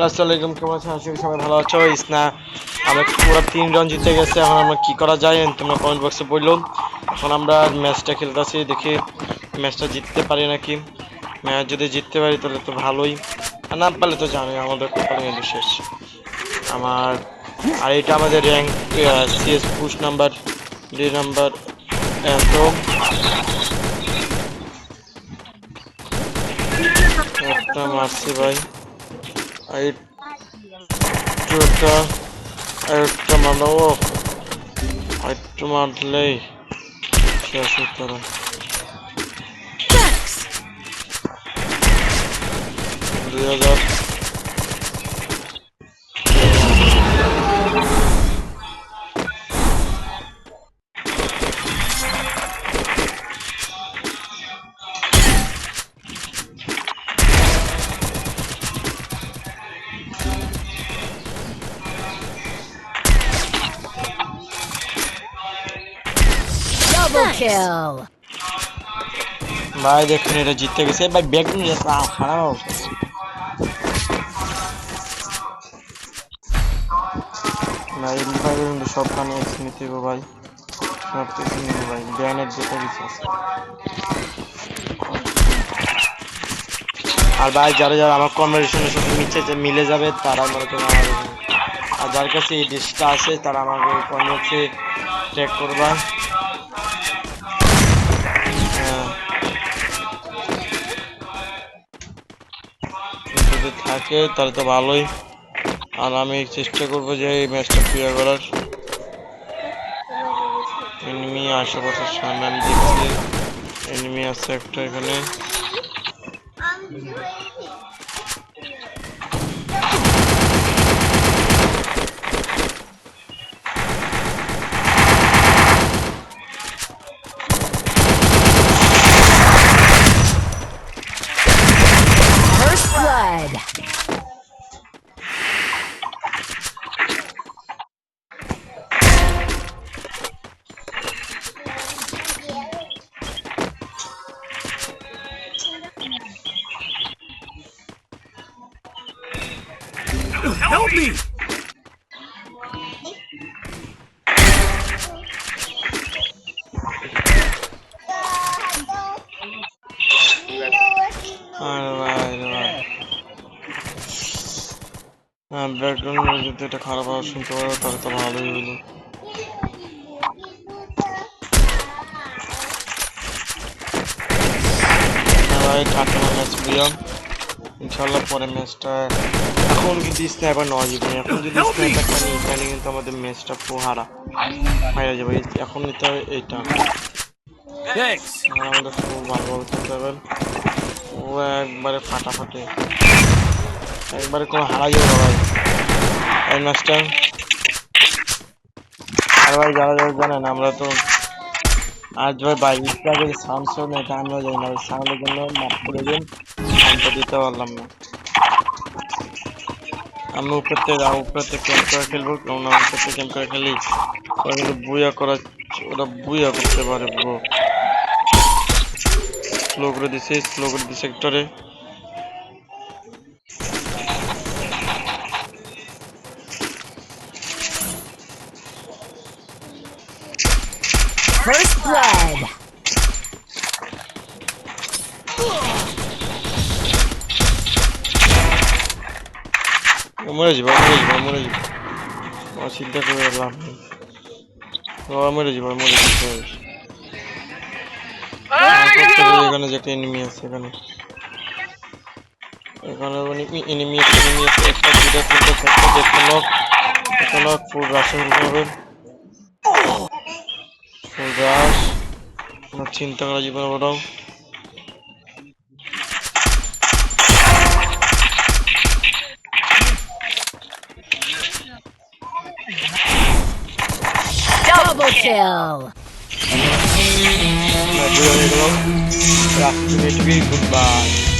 আসসালামু আলাইকুম, কেমন আছেন? আশা করি সবাই ভালো আছো। ইসনা আমরা পুরো 3 রাউন্ড জিতে গেছে। এখন আমরা কি করা যায় তোমরা কমেন্ট বক্সে বললো। এখন আমরা ম্যাচটা খেলতেছি, দেখি ম্যাচটা জিততে পারি নাকি। ম্যাচ যদি জিততে পারি তাহলে তো ভালোই, আর না পারলে তো জানোই আমাদের কপালে কিন্তু শেষ। আমার আর এটা আমাদের rank CS push number 2 number. তো একটা মারছি ভাই, আর একটা মারলো, একটু মারলেই শেষ হতো না। 2000 Double kill. ভাই দেখুন এটা জিতে গেছে ভাই, ব্যাগ নিয়ে খারাপ ভাই। কিন্তু সবখানে নিতে ভাই, সব কিছু নিয়ে ভাই, ব্যানের যেতে কিছু আছে। আর ভাই যারা যারা আমার কম্পিটিশনের সাথে মিলে যাবে তারা মনে করেন আমার, আর যার কাছে এই ডিশটা আছে তারা আমাকে কমেন্টে ট্যাগ করবা। যদি থাকে তাহলে তো ভালোই, আর আমি চেষ্টা করবো যে এই ম্যাচটা ক্লিয়ার করার। এনিমি আশেপাশের সামনে আমি দেখছি এনিমি আছে একটা এখানে। First blood. Help me! Background যদি এটা খারাপ আওয়াজ শুনতে পারো তাহলে তো ভালোই হলো। ভাই ঠান্ডা ম্যাচ বুঝলাম, ইনশাল্লাহ পরে ম্যাচটা। এখন কিন্তু স্নাইপার নেওয়া যাবে, এখন যদি স্নাইপারটা নিই তাহলে কিন্তু আমাদের ম্যাচটা পোহারা হয়ে যাবে। এখন নিতে হবে এইটা, Thanks. আমাদের খুব ভালোভাবে খেলতে হবে। ও একবারে ফাটাফাটি, একবারে কোনো হারা যাবে না ভাই এই ম্যাচটা। আর ভাই যারা যারা জানেন আমরা তো আজ ভাই বাইকটা যে সাউন্ড শোন এটা আমরা জানি না, সাউন্ডের জন্য মাফ করে দিন, সাউন্ডটা দিতে পারলাম না। আমি উপর থেকে ক্যাম্প করে খেলবো, কারণ আমি উপর থেকে ক্যাম্প করে খেলি ওরা কিন্তু বুয়া করা, ওরা বুয়া করতে পারে। স্লো করে দিছে সেক্টরে। First blood. মরে যাবো আমার চিন্তা করে লাভ নেই, মরে যাবো এখানে যে একটা এনিমি আছে, এখানে এনিমি আছে, একটা দুটা তিনটা চারটা দেখতে লোক, একটা লোক ফুল রাশে হবে, ফুল রাশ। আমার চিন্তা করা জীবনে বড়। Double kill. Goodbye.